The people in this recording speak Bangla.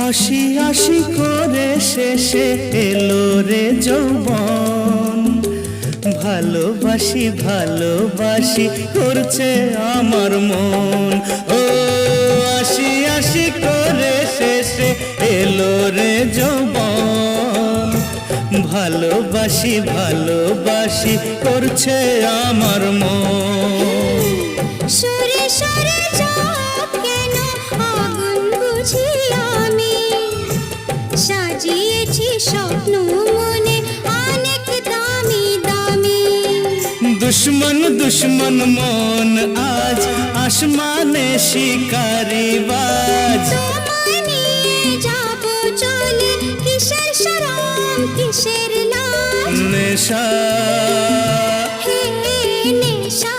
আশি আশি করে শেষে এলো রে যৌবন, ভালোবাসি ভালোবাসি করছে আমার মন। ও আশি আশি করে শেষে এলো রে যৌবন, ভালোবাসি ভালোবাসি করছে আমার মন। সরে সরে যাও কেন আগুন বুঝি আমি, সাজিয়েছি স্বপ্ন মনে অনেক দামি দামি। দুশ্মন দুশ্মন মন আজ আসমানে শিকারি বাজ, তোমায় নিয়ে যাব চলে কিসের শরম কিসের লাজ। নেশা হে নেশা